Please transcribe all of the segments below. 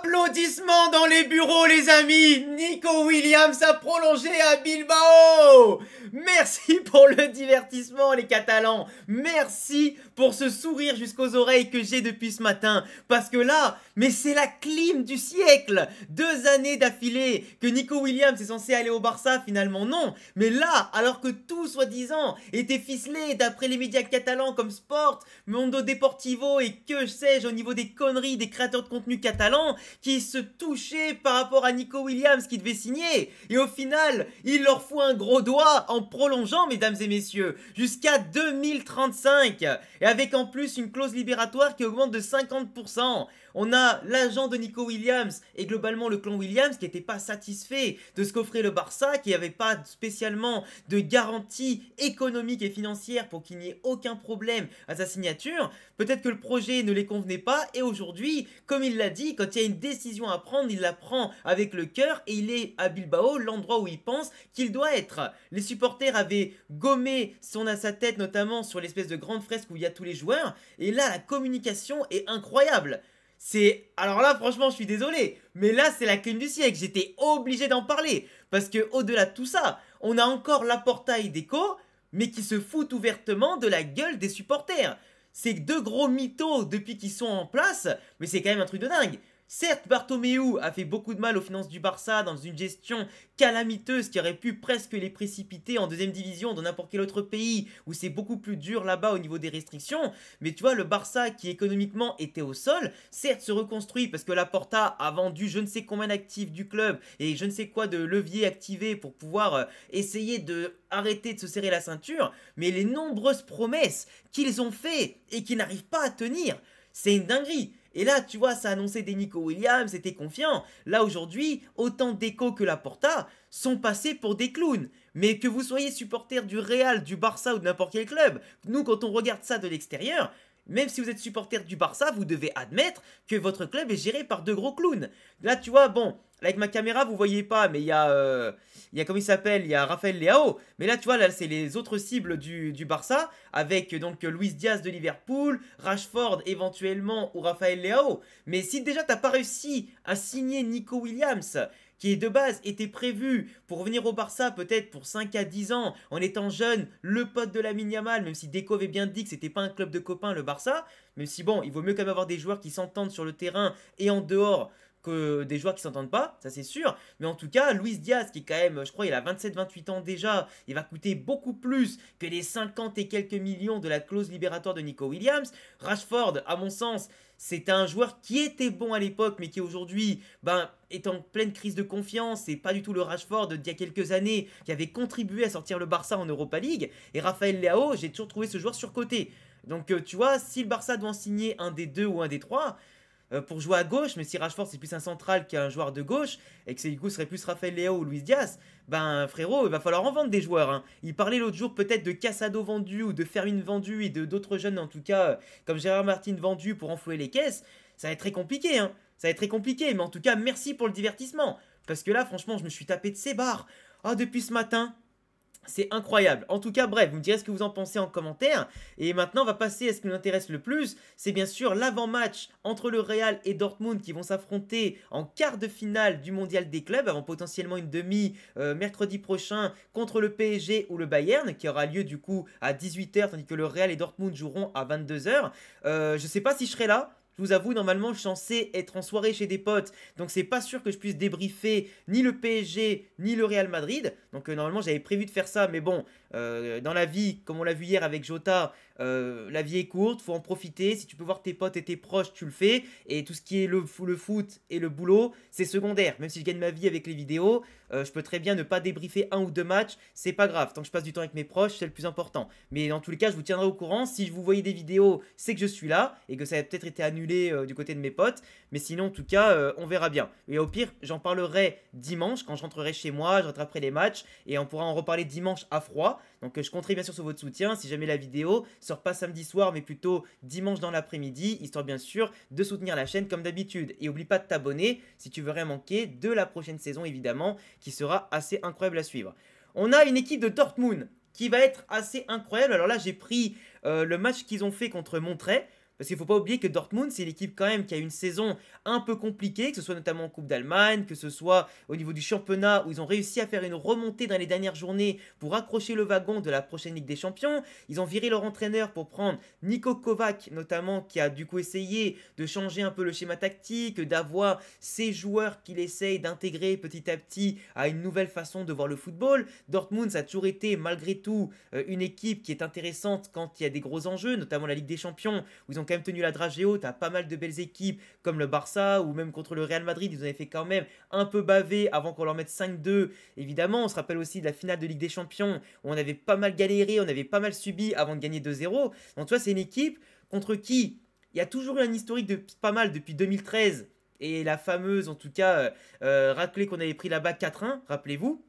Applaudissements dans les bureaux, les amis. Nico Williams a prolongé à Bilbao. Merci pour le divertissement, les Catalans. Merci pour ce sourire jusqu'aux oreilles que j'ai depuis ce matin. Parce que là, mais c'est la clim du siècle. 2 années d'affilée que Nico Williams est censé aller au Barça, finalement non. Mais là, alors que tout soi-disant était ficelé d'après les médias catalans comme Sport, Mundo Deportivo et que sais-je au niveau des conneries des créateurs de contenu catalans qui se touchaient par rapport à Nico Williams qui devait signer. Et au final, il leur fout un gros doigt en prolongeant, mesdames et messieurs, jusqu'à 2035. Et avec en plus une clause libératoire qui augmente de 50%. On a l'agent de Nico Williams et globalement le clan Williams qui n'était pas satisfait de ce qu'offrait le Barça, qui n'avait pas spécialement de garantie économique et financière pour qu'il n'y ait aucun problème à sa signature. Peut-être que le projet ne les convenait pas et aujourd'hui, comme il l'a dit, quand il y a une décision à prendre, il la prend avec le cœur et il est à Bilbao, l'endroit où il pense qu'il doit être. Les supporters avaient gommé sa tête notamment sur l'espèce de grande fresque où il y a tous les joueurs et là la communication est incroyable. Alors là, franchement, je suis désolé, mais là, c'est la clim du siècle. J'étais obligé d'en parler. Parce que au-delà de tout ça, on a encore Laporta et Deco, mais qui se foutent ouvertement de la gueule des supporters. C'est 2 gros mythos depuis qu'ils sont en place, mais c'est quand même un truc de dingue. Certes, Bartomeu a fait beaucoup de mal aux finances du Barça dans une gestion calamiteuse qui aurait pu presque les précipiter en 2ème division dans n'importe quel autre pays où c'est beaucoup plus dur là-bas au niveau des restrictions. Mais tu vois, le Barça qui économiquement était au sol, certes se reconstruit parce que Laporta a vendu je ne sais combien d'actifs du club et je ne sais quoi de levier activé pour pouvoir essayer de arrêter de se serrer la ceinture. Mais les nombreuses promesses qu'ils ont fait et qui n'arrivent pas à tenir, c'est une dinguerie. Et là, tu vois, ça annonçait des Nico Williams, c'était confiant. Là, aujourd'hui, autant Deco que Laporta sont passés pour des clowns. Mais que vous soyez supporter du Real, du Barça ou de n'importe quel club, nous, quand on regarde ça de l'extérieur, même si vous êtes supporter du Barça, vous devez admettre que votre club est géré par 2 gros clowns. Là, tu vois, bon, avec ma caméra, vous voyez pas, mais il y a comment il s'appelle, il y a Rafael Leao. Mais là, tu vois, là, c'est les autres cibles du Barça, avec donc Luis Diaz de Liverpool, Rashford éventuellement ou Rafael Leao. Mais si déjà t'as pas réussi à signer Nico Williams, qui de base était prévu pour venir au Barça peut-être pour 5 à 10 ans en étant jeune, le pote de Lamine Yamal, même si Deco avait bien dit que c'était pas un club de copains le Barça, même si bon, il vaut mieux quand même avoir des joueurs qui s'entendent sur le terrain et en dehors que des joueurs qui s'entendent pas, ça c'est sûr, mais en tout cas, Luis Diaz qui est quand même, je crois, il a 27-28 ans déjà, il va coûter beaucoup plus que les 50 et quelques millions de la clause libératoire de Nico Williams. Rashford, à mon sens, c'est un joueur qui était bon à l'époque, mais qui aujourd'hui est en pleine crise de confiance. C'est pas du tout le Rashford d'il y a quelques années qui avait contribué à sortir le Barça en Europa League. Et Rafael Leao, j'ai toujours trouvé ce joueur surcoté. Donc tu vois, si le Barça doit en signer un des 2 ou un des 3 pour jouer à gauche, mais si Rashford c'est plus un central qu'un joueur de gauche, et que c'est du coup serait plus Rafael Leao ou Luis Diaz, frérot, il va falloir en vendre des joueurs. Hein. Il parlait l'autre jour peut-être de Casado vendu ou de Fermin vendu et de d'autres jeunes en tout cas, comme Gérard Martin vendu pour enflouer les caisses. Ça va être très compliqué, hein. Ça va être très compliqué, mais en tout cas, merci pour le divertissement. Parce que là, franchement, je me suis tapé de ces barres. Ah, depuis ce matin, c'est incroyable. En tout cas, bref, vous me direz ce que vous en pensez en commentaire. Et maintenant, on va passer à ce qui nous intéresse le plus. C'est bien sûr l'avant-match entre le Real et Dortmund qui vont s'affronter en quart de finale du mondial des clubs avant potentiellement une demi mercredi prochain contre le PSG ou le Bayern qui aura lieu du coup à 18h tandis que le Real et Dortmund joueront à 22h. Je sais pas si je serai là. Je vous avoue, normalement, je suis censé être en soirée chez des potes, donc c'est pas sûr que je puisse débriefer ni le PSG ni le Real Madrid. Donc normalement, j'avais prévu de faire ça, mais bon, dans la vie, comme on l'a vu hier avec Jota, la vie est courte, faut en profiter. Si tu peux voir tes potes et tes proches, tu le fais. Et tout ce qui est le foot et le boulot, c'est secondaire. Même si je gagne ma vie avec les vidéos, je peux très bien ne pas débriefer 1 ou 2 matchs, c'est pas grave. Tant que je passe du temps avec mes proches, c'est le plus important. Mais dans tous les cas, je vous tiendrai au courant. Si vous voyez des vidéos, c'est que je suis là et que ça a peut-être été annulé du côté de mes potes. Mais sinon, en tout cas, on verra bien. Et au pire, j'en parlerai dimanche quand je rentrerai chez moi, je rattraperai les matchs et on pourra en reparler dimanche à froid. Donc je compterai bien sûr sur votre soutien. Si jamais la vidéo sort pas samedi soir, mais plutôt dimanche dans l'après-midi, histoire bien sûr de soutenir la chaîne comme d'habitude. Et oublie pas de t'abonner si tu veux rien manquer de la prochaine saison évidemment, qui sera assez incroyable à suivre. On a une équipe de Dortmund qui va être assez incroyable. Alors là, j'ai pris le match qu'ils ont fait contre Monterrey. Parce qu'il ne faut pas oublier que Dortmund, c'est l'équipe quand même qui a une saison un peu compliquée, que ce soit notamment en Coupe d'Allemagne, que ce soit au niveau du championnat, où ils ont réussi à faire une remontée dans les dernières journées pour accrocher le wagon de la prochaine Ligue des Champions. Ils ont viré leur entraîneur pour prendre Niko Kovac, notamment, qui a du coup essayé de changer un peu le schéma tactique, d'avoir ces joueurs qu'il essaye d'intégrer petit à petit à une nouvelle façon de voir le football. Dortmund, ça a toujours été, malgré tout, une équipe qui est intéressante quand il y a des gros enjeux, notamment la Ligue des Champions, où ils ont quand même tenu la dragée haute à pas mal de belles équipes comme le Barça ou même contre le Real Madrid. Ils en avaient fait quand même un peu baver avant qu'on leur mette 5-2. Évidemment, on se rappelle aussi de la finale de Ligue des Champions où on avait pas mal galéré, on avait pas mal subi avant de gagner 2-0. Donc, tu vois, c'est une équipe contre qui il y a toujours eu un historique de pas mal depuis 2013 et la fameuse, en tout cas, raclée qu'on avait pris là-bas 4-1, rappelez-vous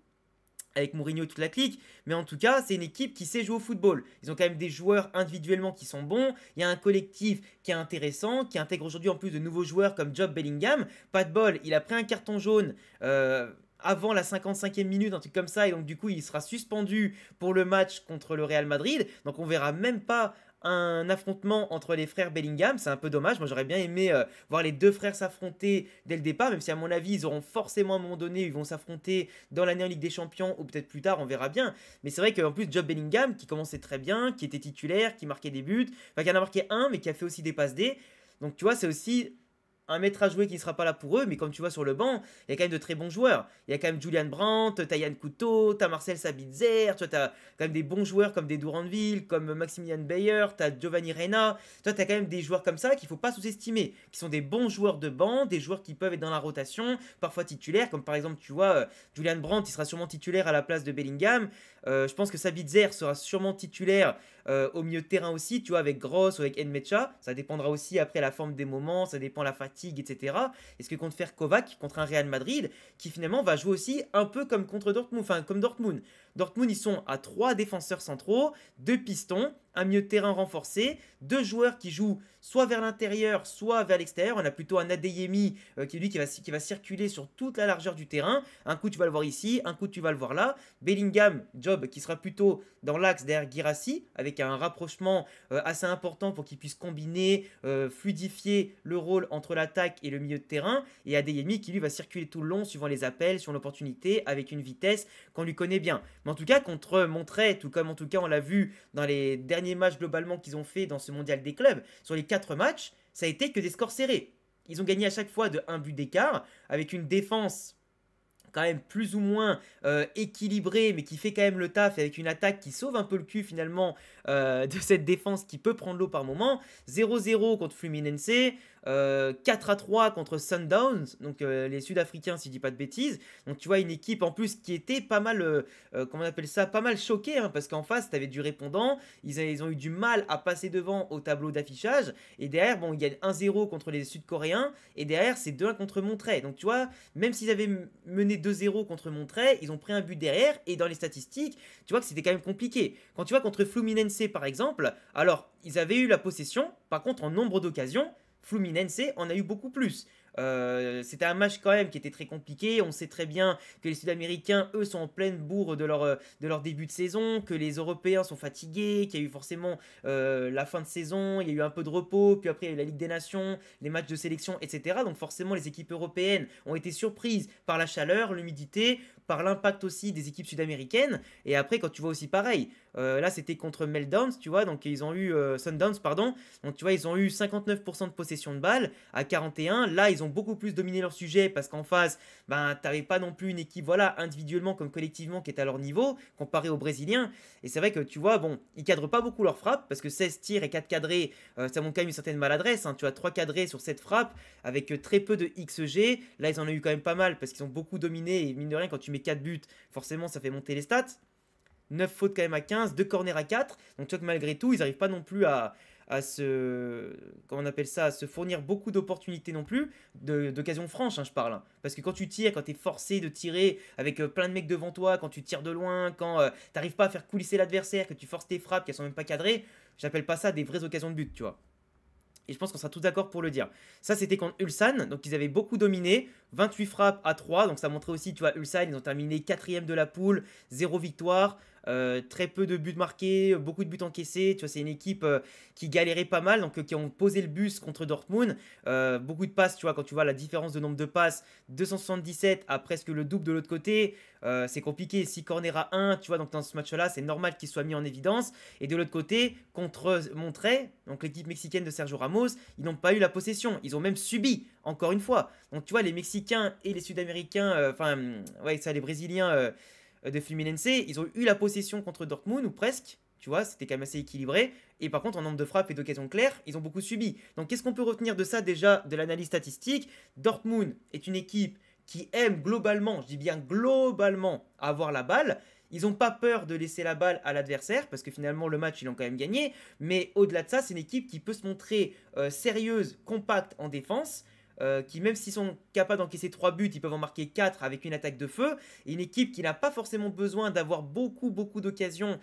avec Mourinho et toute la clique, mais en tout cas, c'est une équipe qui sait jouer au football. Ils ont quand même des joueurs individuellement qui sont bons, il y a un collectif qui est intéressant, qui intègre aujourd'hui en plus de nouveaux joueurs comme Job Bellingham. Pas de bol, il a pris un carton jaune avant la 55e minute, un truc comme ça, et donc du coup, il sera suspendu pour le match contre le Real Madrid. Donc on verra même pas un affrontement entre les frères Bellingham, c'est un peu dommage. Moi j'aurais bien aimé voir les deux frères s'affronter dès le départ, même si à mon avis ils auront forcément à un moment donné, ils vont s'affronter dans l'année en Ligue des Champions ou peut-être plus tard, on verra bien. Mais c'est vrai qu'en plus Job Bellingham qui commençait très bien, qui était titulaire, qui marquait des buts, enfin qui en a marqué un mais qui a fait aussi des passes D. Donc tu vois c'est aussi un maître à jouer qui ne sera pas là pour eux, mais comme tu vois sur le banc, il y a quand même de très bons joueurs. Il y a quand même Julian Brandt, t'as Yann Couto, t'as Marcel Sabitzer, tu vois, t'as quand même des bons joueurs comme des Duranville, comme Maximilian Bayer, t'as Giovanni Reina. Toi, t'as quand même des joueurs comme ça qu'il ne faut pas sous-estimer, qui sont des bons joueurs de banc, des joueurs qui peuvent être dans la rotation, parfois titulaires, comme par exemple, tu vois, Julian Brandt, il sera sûrement titulaire à la place de Bellingham. Je pense que Sabitzer sera sûrement titulaire au milieu de terrain aussi, tu vois, avec Gross ou avec Nmecha. Ça dépendra aussi après la forme des moments, ça dépend de la fatigue, etc. Et ce que compte faire Kovac contre un Real Madrid qui finalement va jouer aussi un peu comme contre Dortmund, enfin comme Dortmund. Dortmund, ils sont à 3 défenseurs centraux, 2 pistons, un milieu de terrain renforcé, 2 joueurs qui jouent soit vers l'intérieur, soit vers l'extérieur. On a plutôt un Adeyemi qui est lui qui va circuler sur toute la largeur du terrain. Un coup, tu vas le voir ici, un coup, tu vas le voir là. Bellingham, Job, qui sera plutôt dans l'axe derrière Guirassy, avec un rapprochement assez important pour qu'il puisse combiner, fluidifier le rôle entre l'attaque et le milieu de terrain. Et Adeyemi qui lui va circuler tout le long, suivant les appels, suivant l'opportunité, avec une vitesse qu'on lui connaît bien. Mais en tout cas, contre Monterrey, tout comme en tout cas on l'a vu dans les derniers matchs globalement qu'ils ont fait dans ce mondial des clubs, sur les 4 matchs, ça a été que des scores serrés. Ils ont gagné à chaque fois de 1 but d'écart, avec une défense quand même plus ou moins équilibrée, mais qui fait quand même le taf, avec une attaque qui sauve un peu le cul finalement de cette défense qui peut prendre l'eau par moment. 0-0 contre Fluminense, 4-3 contre Sundowns, donc les Sud-Africains si je dis pas de bêtises. Donc tu vois une équipe en plus qui était pas mal, comment on appelle ça, pas mal choquée, hein, parce qu'en face tu avais du répondant, ils ont eu du mal à passer devant au tableau d'affichage, et derrière bon ils gagnent 1-0 contre les Sud-Coréens, et derrière c'est 2-1 contre Monterrey. Donc tu vois, même s'ils avaient mené 2-0 contre Monterrey, ils ont pris un but derrière, et dans les statistiques, tu vois que c'était quand même compliqué. Quand tu vois contre Fluminense par exemple, alors ils avaient eu la possession, par contre en nombre d'occasions, Fluminense en a eu beaucoup plus. C'était un match quand même qui était très compliqué. On sait très bien que les Sud-Américains, eux, sont en pleine bourre de leur début de saison, que les Européens sont fatigués, qu'il y a eu forcément la fin de saison, il y a eu un peu de repos, puis après il y a eu la Ligue des Nations, les matchs de sélection, etc. Donc forcément les équipes européennes ont été surprises par la chaleur, l'humidité, par l'impact aussi des équipes sud-américaines. Et après quand tu vois aussi pareil, là c'était contre Meltdowns, tu vois, donc ils ont eu Sundowns, pardon. Donc tu vois, ils ont eu 59% de possession de balle à 41. Là, ils ont beaucoup plus dominé leur sujet parce qu'en face, ben, t'avais pas non plus une équipe, voilà, individuellement comme collectivement qui est à leur niveau comparé aux Brésiliens. Et c'est vrai que tu vois, bon, ils cadrent pas beaucoup leurs frappes parce que 16 tirs et 4 cadrés, ça montre quand même une certaine maladresse, hein. Tu as 3 cadrés sur 7 frappes avec très peu de XG. Là, ils en ont eu quand même pas mal parce qu'ils ont beaucoup dominé. Et mine de rien, quand tu mets 4 buts, forcément, ça fait monter les stats. 9 fautes quand même à 15, 2 corners à 4. Donc tu vois que malgré tout, ils n'arrivent pas non plus à se, comment on appelle ça, à se fournir beaucoup d'opportunités non plus, d'occasions franches, hein, je parle. Hein. Parce que quand tu tires, quand tu es forcé de tirer avec plein de mecs devant toi, quand tu tires de loin, quand tu n'arrives pas à faire coulisser l'adversaire, que tu forces tes frappes, qu'elles sont même pas cadrées, j'appelle pas ça des vraies occasions de but, tu vois. Et je pense qu'on sera tous d'accord pour le dire. Ça, c'était contre Ulsan. Donc, ils avaient beaucoup dominé. 28 frappes à 3. Donc, ça montrait aussi, tu vois, Ulsan, ils ont terminé 4ème de la poule. 0 victoire. très peu de buts marqués, beaucoup de buts encaissés. Tu vois, c'est une équipe qui galérait pas mal, donc qui ont posé le bus contre Dortmund. Beaucoup de passes, tu vois, quand tu vois la différence de nombre de passes, 277 à presque le double de l'autre côté. C'est compliqué. Si corner à 1, tu vois, donc dans ce match-là, c'est normal qu'il soit mis en évidence. Et de l'autre côté, contre Monterrey, donc l'équipe mexicaine de Sergio Ramos, ils n'ont pas eu la possession. Ils ont même subi, encore une fois. Donc tu vois, les Mexicains et les Sud-Américains, ouais, ça, les Brésiliens de Fluminense, ils ont eu la possession contre Dortmund, ou presque. Tu vois, c'était quand même assez équilibré. Et par contre, en nombre de frappes et d'occasions claires, ils ont beaucoup subi. Donc qu'est-ce qu'on peut retenir de ça déjà, de l'analyse statistique? Dortmund est une équipe qui aime globalement, je dis bien globalement, avoir la balle. Ils n'ont pas peur de laisser la balle à l'adversaire parce que finalement le match ils l'ont quand même gagné. Mais au-delà de ça, c'est une équipe qui peut se montrer sérieuse, compacte en défense. Qui même s'ils sont capables d'encaisser 3 buts, ils peuvent en marquer 4 avec une attaque de feu. Et une équipe qui n'a pas forcément besoin d'avoir beaucoup d'occasions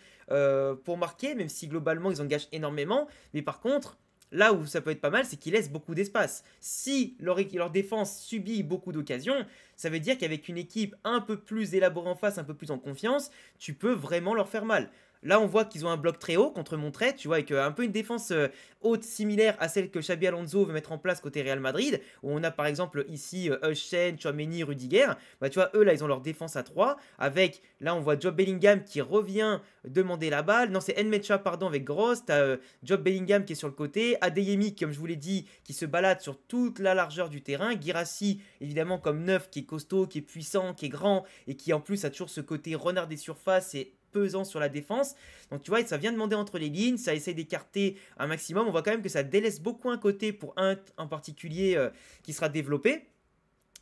pour marquer, même si globalement ils en gâchent énormément. Mais par contre, là où ça peut être pas mal, c'est qu'ils laissent beaucoup d'espace. Si leur défense subit beaucoup d'occasions, ça veut dire qu'avec une équipe un peu plus élaborée en face, un peu plus en confiance, tu peux vraiment leur faire mal. Là, on voit qu'ils ont un bloc très haut contre Monterrey, tu vois, avec un peu une défense haute similaire à celle que Xabi Alonso veut mettre en place côté Real Madrid, où on a par exemple ici Hutchinson, Tchouaméni, Rudiger. Bah, tu vois, eux là, ils ont leur défense à 3, avec là, on voit Job Bellingham qui revient demander la balle. Non, c'est Nmecha, pardon, avec Gross. T'as Job Bellingham qui est sur le côté, Adeyemi, comme je vous l'ai dit, qui se balade sur toute la largeur du terrain. Guirassy, évidemment, comme neuf, qui est costaud, qui est puissant, qui est grand, et qui en plus a toujours ce côté renard des surfaces et pesant sur la défense. Donc tu vois, ça vient demander entre les lignes, ça essaie d'écarter un maximum. On voit quand même que ça délaisse beaucoup un côté pour un en particulier qui sera développé.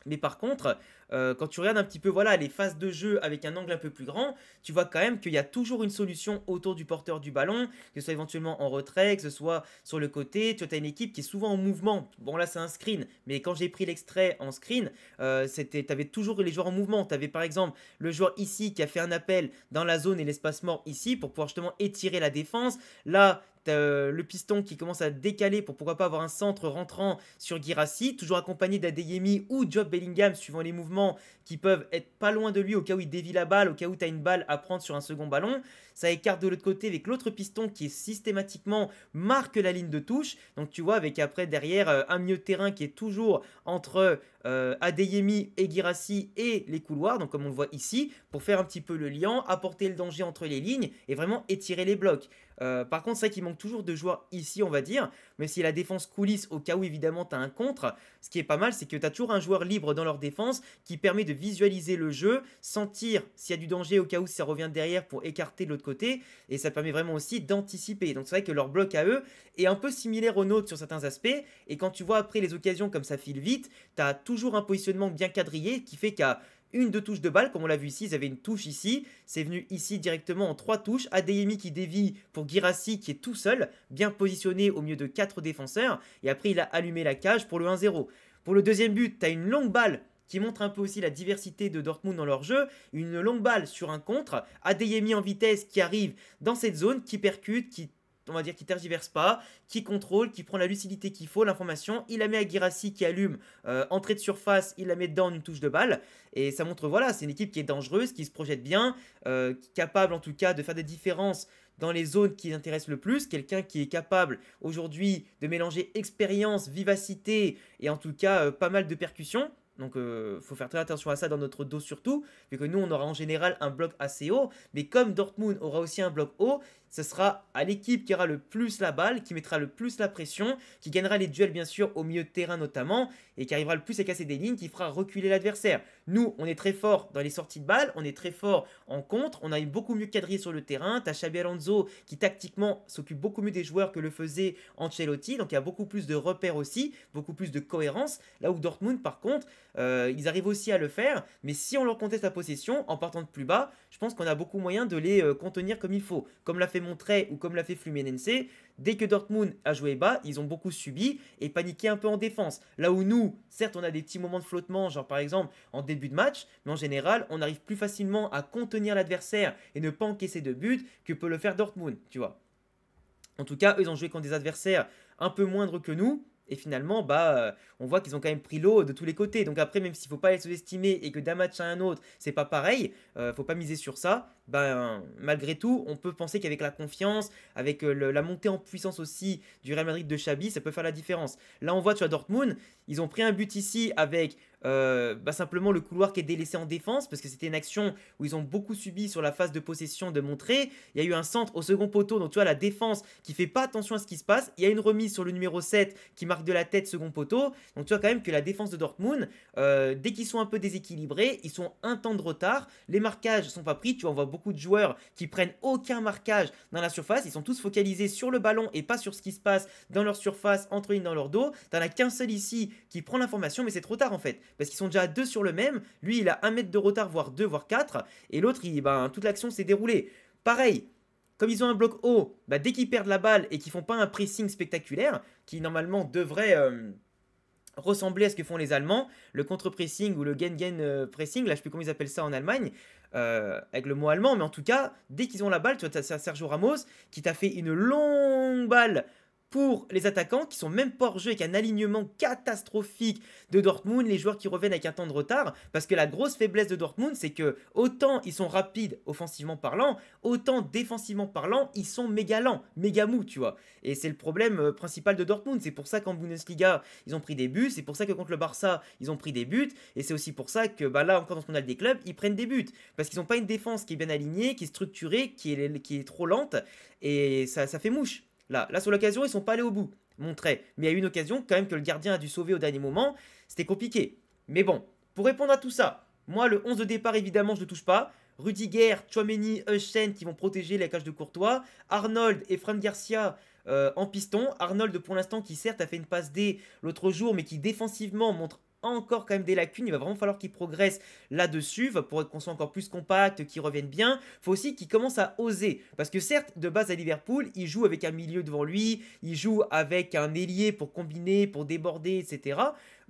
Mais par contre, quand tu regardes un petit peu voilà, les phases de jeu avec un angle un peu plus grand, tu vois quand même qu'il y a toujours une solution autour du porteur du ballon, que ce soit éventuellement en retrait, que ce soit sur le côté. Tu as une équipe qui est souvent en mouvement. Bon là c'est un screen, mais quand j'ai pris l'extrait en screen, tu avais toujours les joueurs en mouvement. Tu avais par exemple le joueur ici qui a fait un appel dans la zone et l'espace mort ici pour pouvoir justement étirer la défense. Là, le piston qui commence à décaler pour pourquoi pas avoir un centre rentrant sur Guirassy, toujours accompagné d'Adeyemi ou Job Bellingham suivant les mouvements qui peuvent être pas loin de lui au cas où il dévie la balle, au cas où tu as une balle à prendre sur un second ballon. Ça écarte de l'autre côté avec l'autre piston qui est systématiquement marque la ligne de touche. Donc tu vois avec après derrière un milieu de terrain qui est toujours entre Adeyemi et Guirassy et les couloirs, donc comme on le voit ici, pour faire un petit peu le lien, apporter le danger entre les lignes et vraiment étirer les blocs. Par contre, c'est vrai qu'il manque toujours de joueurs ici, on va dire, même si la défense coulisse au cas où évidemment tu as un contre. Ce qui est pas mal, c'est que tu as toujours un joueur libre dans leur défense qui permet de visualiser le jeu, sentir s'il y a du danger au cas où ça revient derrière pour écarter de l'autre côté, et ça permet vraiment aussi d'anticiper. Donc c'est vrai que leur bloc à eux est un peu similaire au nôtre sur certains aspects, et quand tu vois après les occasions comme ça file vite, tu as toujours un positionnement bien quadrillé qui fait qu'à une de touches de balle, comme on l'a vu ici, ils avaient une touche ici, c'est venu ici directement en 3 touches, Adeyemi qui dévie pour Guirassy qui est tout seul, bien positionné au milieu de 4 défenseurs, et après il a allumé la cage pour le 1-0. Pour le deuxième but, tu as une longue balle qui montre un peu aussi la diversité de Dortmund dans leur jeu, une longue balle sur un contre, Adeyemi en vitesse qui arrive dans cette zone, qui percute, qui on va dire qui tergiverse pas, qui contrôle, qui prend la lucidité qu'il faut, l'information, il la met à Guirassy qui allume, entrée de surface, il la met dedans en une touche de balle, et ça montre voilà, c'est une équipe qui est dangereuse, qui se projette bien, capable en tout cas de faire des différences dans les zones qui l'intéressent le plus, quelqu'un qui est capable aujourd'hui de mélanger expérience, vivacité et en tout cas pas mal de percussions. Donc faut faire très attention à ça dans notre dos surtout, vu que nous on aura en général un bloc assez haut, mais comme Dortmund aura aussi un bloc haut, ce sera à l'équipe qui aura le plus la balle, qui mettra le plus la pression, qui gagnera les duels bien sûr au milieu de terrain notamment, et qui arrivera le plus à casser des lignes, qui fera reculer l'adversaire. Nous, on est très fort dans les sorties de balles, on est très fort en contre, on a beaucoup mieux quadrillé sur le terrain, t'as Xabi Alonso qui tactiquement s'occupe beaucoup mieux des joueurs que le faisait Ancelotti, donc il y a beaucoup plus de repères aussi, beaucoup plus de cohérence, là où Dortmund par contre, ils arrivent aussi à le faire, mais si on leur conteste la possession, en partant de plus bas, je pense qu'on a beaucoup moyen de les contenir comme il faut, comme l'a fait Monterrey ou comme l'a fait Fluminense. Dès que Dortmund a joué bas, ils ont beaucoup subi et paniqué un peu en défense. Là où nous, certes, on a des petits moments de flottement, genre par exemple en début de match, mais en général, on arrive plus facilement à contenir l'adversaire et ne pas encaisser de but que peut le faire Dortmund, tu vois. En tout cas, eux, ils ont joué contre des adversaires un peu moindres que nous. Et finalement, on voit qu'ils ont quand même pris l'eau de tous les côtés. Donc après, même s'il ne faut pas les sous-estimer et que d'un match à un autre, c'est pas pareil, faut pas miser sur ça. Malgré tout, on peut penser qu'avec la confiance, avec la montée en puissance aussi du Real Madrid de Xabi, ça peut faire la différence. Là, on voit, tu vois, Dortmund, ils ont pris un but ici avec simplement le couloir qui est délaissé en défense parce que c'était une action où ils ont beaucoup subi sur la phase de possession de Montré. Il y a eu un centre au second poteau, donc tu vois la défense qui fait pas attention à ce qui se passe. Il y a une remise sur le numéro 7 qui marque de la tête second poteau. Donc tu vois quand même que la défense de Dortmund, dès qu'ils sont un peu déséquilibrés, ils sont un temps de retard. Les marquages sont pas pris. Tu vois, on voit beaucoup de joueurs qui prennent aucun marquage dans la surface. Ils sont tous focalisés sur le ballon et pas sur ce qui se passe dans leur surface, entre lignes dans leur dos. T'en as qu'un seul ici qui prend l'information, mais c'est trop tard en fait. Parce qu'ils sont déjà à 2 sur le même. Lui, il a 1 mètre de retard, voire 2, voire 4. Et l'autre, toute l'action s'est déroulée. Pareil, comme ils ont un bloc haut, dès qu'ils perdent la balle et qu'ils font pas un pressing spectaculaire, qui normalement devrait ressembler à ce que font les Allemands, le contre-pressing ou le gen-gen pressing, là je sais plus comment ils appellent ça en Allemagne, avec le mot allemand, mais en tout cas, dès qu'ils ont la balle, tu vois, c'est Sergio Ramos qui t'a fait une longue balle pour les attaquants qui sont même pas hors jeu avec un alignement catastrophique de Dortmund, les joueurs qui reviennent avec un temps de retard, parce que la grosse faiblesse de Dortmund, c'est que autant ils sont rapides offensivement parlant, autant défensivement parlant, ils sont méga lents, méga mous, tu vois. Et c'est le problème principal de Dortmund, c'est pour ça qu'en Bundesliga, ils ont pris des buts, c'est pour ça que contre le Barça, ils ont pris des buts, et c'est aussi pour ça que là encore dans ce mondial des clubs, ils prennent des buts, parce qu'ils n'ont pas une défense qui est bien alignée, qui est structurée, qui est trop lente, et ça fait mouche. Là, sur l'occasion, ils sont pas allés au bout. Montré. Mais il y a eu une occasion quand même que le gardien a dû sauver au dernier moment. C'était compliqué. Mais bon, pour répondre à tout ça, moi, le 11 de départ, évidemment, je ne touche pas. Rudiger, Tchouaméni, Euschen qui vont protéger la cage de Courtois. Arnold et Fran Garcia en piston. Arnold, pour l'instant, qui certes a fait une passe D l'autre jour, mais qui défensivement montre encore quand même des lacunes, il va vraiment falloir qu'il progresse là-dessus pour qu'on soit encore plus compact, qu'il revienne bien. Il faut aussi qu'il commence à oser, parce que certes, de base à Liverpool, il joue avec un milieu devant lui, il joue avec un ailier pour combiner, pour déborder, etc.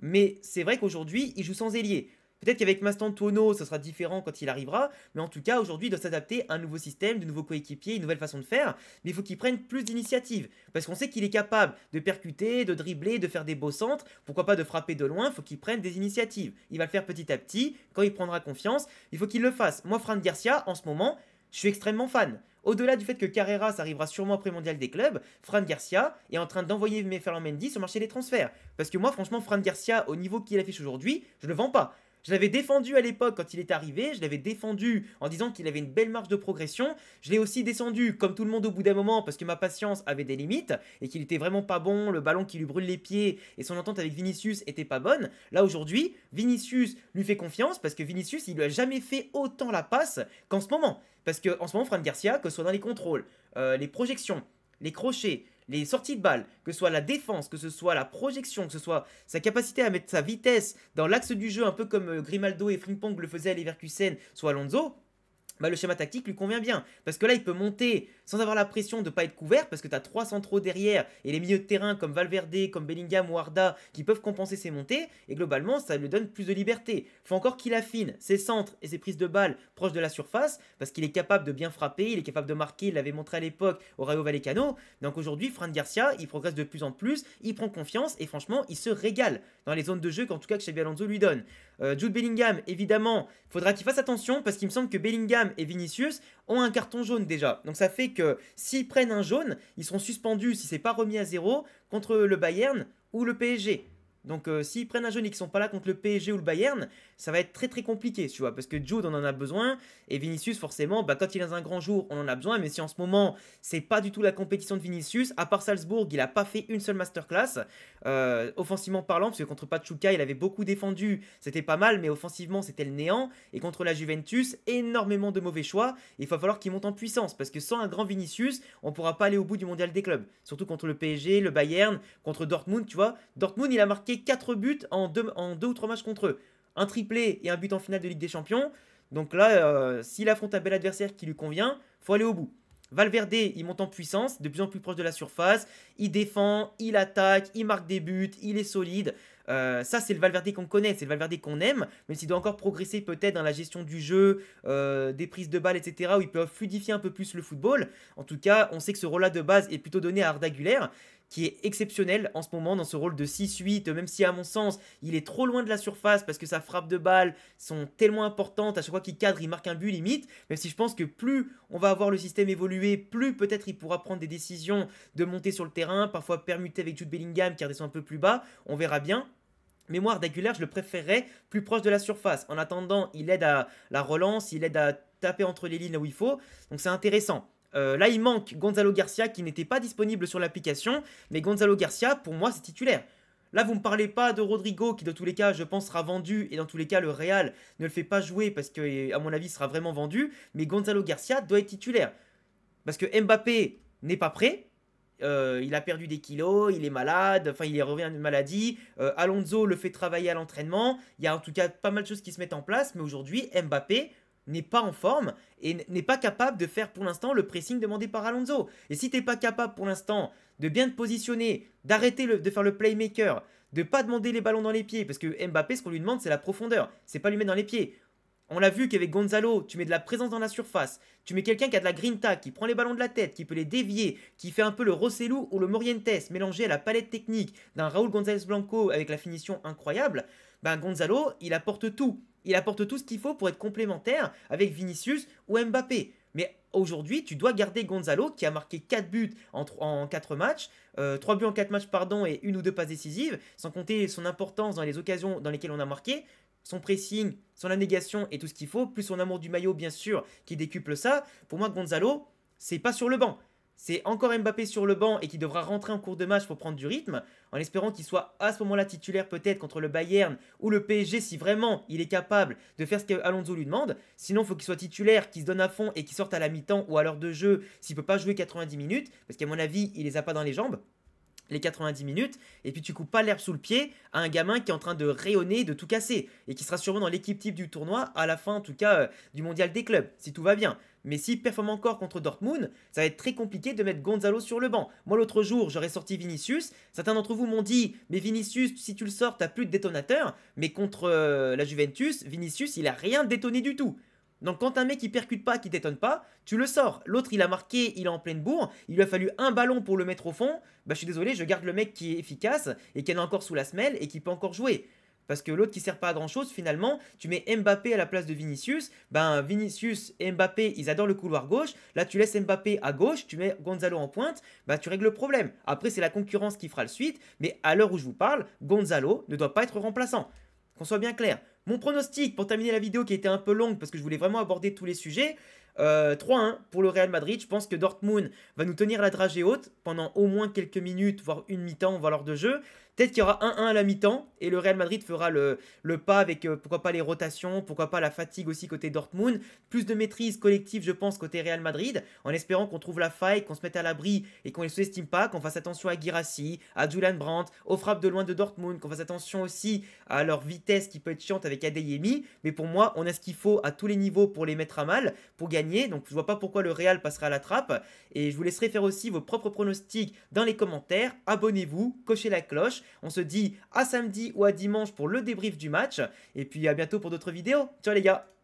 Mais c'est vrai qu'aujourd'hui, il joue sans ailier. Peut-être qu'avec Mastantuono, ce sera différent quand il arrivera, mais en tout cas, aujourd'hui, il doit s'adapter à un nouveau système, de nouveaux coéquipiers, une nouvelle façon de faire, mais il faut qu'il prenne plus d'initiative, parce qu'on sait qu'il est capable de percuter, de dribbler, de faire des beaux centres, pourquoi pas de frapper de loin, il faut qu'il prenne des initiatives. Il va le faire petit à petit, quand il prendra confiance, il faut qu'il le fasse. Moi, Fran Garcia, en ce moment, je suis extrêmement fan. Au-delà du fait que Carreras arrivera sûrement après le mondial des clubs, Fran Garcia est en train d'envoyer Ferland Mendy sur le marché des transferts. Parce que moi, franchement, Fran Garcia, au niveau qu'il affiche aujourd'hui, je ne le vends pas. Je l'avais défendu à l'époque quand il est arrivé, je l'avais défendu en disant qu'il avait une belle marge de progression. Je l'ai aussi descendu comme tout le monde au bout d'un moment parce que ma patience avait des limites et qu'il était vraiment pas bon, le ballon qui lui brûle les pieds et son entente avec Vinicius était pas bonne. Là aujourd'hui, Vinicius lui fait confiance parce que Vinicius il lui a jamais fait autant la passe qu'en ce moment. Parce qu'en ce moment, Fran Garcia, que ce soit dans les contrôles, les projections, les crochets, les sorties de balles, que ce soit la défense, que ce soit la projection, que ce soit sa capacité à mettre sa vitesse dans l'axe du jeu, un peu comme Grimaldo et Frimpong le faisaient à Leverkusen, soit Alonso, le schéma tactique lui convient bien. Parce que là, il peut monter sans avoir la pression de ne pas être couvert, parce que tu as 3 centraux derrière, et les milieux de terrain comme Valverde, comme Bellingham ou Arda, qui peuvent compenser ses montées, et globalement, ça lui donne plus de liberté. Il faut encore qu'il affine ses centres et ses prises de balles proches de la surface, parce qu'il est capable de bien frapper, il est capable de marquer, il l'avait montré à l'époque au Rayo Vallecano. Donc aujourd'hui, Fran Garcia, il progresse de plus en plus, il prend confiance, et franchement, il se régale dans les zones de jeu qu'en tout cas que Xabi Alonso lui donne. Jude Bellingham, évidemment, il faudra qu'il fasse attention, parce qu'il me semble que Bellingham et Vinicius ont un carton jaune déjà. Donc ça fait que s'ils prennent un jaune, ils seront suspendus si c'est pas remis à zéro contre le Bayern ou le PSG. Donc s'ils prennent un jaune et qu'ils sont pas là contre le PSG ou le Bayern, ça va être très très compliqué, tu vois, parce que Jude on en a besoin et Vinicius forcément, quand il est dans un grand jour, on en a besoin, mais si en ce moment c'est pas du tout la compétition de Vinicius, à part Salzbourg, il a pas fait une seule masterclass offensivement parlant, parce que contre Pachuca il avait beaucoup défendu, c'était pas mal, mais offensivement c'était le néant, et contre la Juventus, énormément de mauvais choix, et il va falloir qu'il monte en puissance, parce que sans un grand Vinicius, on pourra pas aller au bout du mondial des clubs, surtout contre le PSG, le Bayern, contre Dortmund, tu vois. Dortmund il a marqué 4 buts en 2 ou 3 matchs contre eux. Un triplé et un but en finale de Ligue des Champions. Donc là, s'il affronte un bel adversaire qui lui convient, faut aller au bout. Valverde, il monte en puissance, de plus en plus proche de la surface. Il défend, il attaque, il marque des buts, il est solide. Ça, c'est le Valverde qu'on connaît, c'est le Valverde qu'on aime, même s'il doit encore progresser peut-être dans la gestion du jeu, des prises de balles, etc., où ils peuvent fluidifier un peu plus le football. En tout cas, on sait que ce rôle-là de base est plutôt donné à Arda Güler, qui est exceptionnel en ce moment dans ce rôle de 6-8, même si à mon sens il est trop loin de la surface parce que sa frappe de balle sont tellement importantes, à chaque fois qu'il cadre il marque un but limite, même si je pense que plus on va avoir le système évoluer, plus peut-être il pourra prendre des décisions de monter sur le terrain, parfois permuter avec Jude Bellingham qui redescend un peu plus bas, on verra bien. Mémoire d'Aguilar, je le préférerais plus proche de la surface. En attendant, il aide à la relance, il aide à taper entre les lignes là où il faut, donc c'est intéressant. Là, il manque Gonzalo Garcia qui n'était pas disponible sur l'application. Mais Gonzalo Garcia, pour moi, c'est titulaire. Là, vous ne me parlez pas de Rodrigo qui, dans tous les cas, je pense, sera vendu. Et dans tous les cas, le Real ne le fait pas jouer parce que, à mon avis, sera vraiment vendu. Mais Gonzalo Garcia doit être titulaire. Parce que Mbappé n'est pas prêt. Il a perdu des kilos, il est malade, enfin il revient d'une maladie. Alonso le fait travailler à l'entraînement. Il y a en tout cas pas mal de choses qui se mettent en place. Mais aujourd'hui, Mbappé n'est pas en forme et n'est pas capable de faire pour l'instant le pressing demandé par Alonso. Et si tu n'es pas capable pour l'instant de bien te positionner, d'arrêter de faire le playmaker, de pas demander les ballons dans les pieds, parce que Mbappé, ce qu'on lui demande, c'est la profondeur, c'est pas lui mettre dans les pieds. On l'a vu qu'avec Gonzalo, tu mets de la présence dans la surface, tu mets quelqu'un qui a de la grinta, qui prend les ballons de la tête, qui peut les dévier, qui fait un peu le Rosselló ou le Morientes mélangé à la palette technique d'un Raúl González Blanco avec la finition incroyable. Ben Gonzalo, il apporte tout. Il apporte tout ce qu'il faut pour être complémentaire avec Vinicius ou Mbappé. Mais aujourd'hui, tu dois garder Gonzalo qui a marqué 4 buts en 4 matchs, 3 buts en 4 matchs pardon, et 1 ou 2 passes décisives, sans compter son importance dans les occasions dans lesquelles on a marqué, son pressing, son abnégation et tout ce qu'il faut, plus son amour du maillot bien sûr qui décuple ça. Pour moi, Gonzalo, c'est pas sur le banc. C'est encore Mbappé sur le banc et qui devra rentrer en cours de match pour prendre du rythme, en espérant qu'il soit à ce moment-là titulaire peut-être contre le Bayern ou le PSG si vraiment il est capable de faire ce qu'Alonso lui demande. Sinon, il faut qu'il soit titulaire, qu'il se donne à fond et qu'il sorte à la mi-temps ou à l'heure de jeu s'il ne peut pas jouer 90 minutes, parce qu'à mon avis, il les a pas dans les jambes les 90 minutes, et puis tu coupes pas l'herbe sous le pied à un gamin qui est en train de rayonner, de tout casser, et qui sera sûrement dans l'équipe type du tournoi, à la fin en tout cas du mondial des clubs, si tout va bien. Mais s'il performe encore contre Dortmund, ça va être très compliqué de mettre Gonzalo sur le banc. Moi l'autre jour, j'aurais sorti Vinicius, certains d'entre vous m'ont dit, mais Vinicius, si tu le sors, t'as plus de détonateur, mais contre la Juventus, Vinicius, il a rien détonné du tout. Donc quand un mec il percute pas, qui détonne pas, tu le sors. L'autre il a marqué, il est en pleine bourre, il lui a fallu un ballon pour le mettre au fond. Bah je suis désolé, je garde le mec qui est efficace et qui en a encore sous la semelle et qui peut encore jouer. Parce que l'autre qui sert pas à grand chose, finalement, tu mets Mbappé à la place de Vinicius. Ben Vinicius et Mbappé, ils adorent le couloir gauche. Là, tu laisses Mbappé à gauche, tu mets Gonzalo en pointe, bah tu règles le problème. Après, c'est la concurrence qui fera le suite. Mais à l'heure où je vous parle, Gonzalo ne doit pas être remplaçant. Qu'on soit bien clair. Mon pronostic pour terminer la vidéo qui était un peu longue parce que je voulais vraiment aborder tous les sujets. 3-1 pour le Real Madrid. Je pense que Dortmund va nous tenir la dragée haute pendant au moins quelques minutes, voire une mi-temps, voire l'heure de jeu. Peut-être qu'il y aura 1-1 à la mi-temps et le Real Madrid fera le pas avec pourquoi pas les rotations, pourquoi pas la fatigue aussi côté Dortmund. Plus de maîtrise collective, je pense, côté Real Madrid, en espérant qu'on trouve la faille, qu'on se mette à l'abri et qu'on les sous-estime pas, qu'on fasse attention à Guirassy, à Julian Brandt, aux frappes de loin de Dortmund, qu'on fasse attention aussi à leur vitesse qui peut être chiante avec Adeyemi. Mais pour moi, on a ce qu'il faut à tous les niveaux pour les mettre à mal, pour gagner. Donc je vois pas pourquoi le Real passera à la trappe. Et je vous laisserai faire aussi vos propres pronostics dans les commentaires. Abonnez-vous, cochez la cloche. On se dit à samedi ou à dimanche pour le débrief du match. Et puis à bientôt pour d'autres vidéos. Ciao les gars!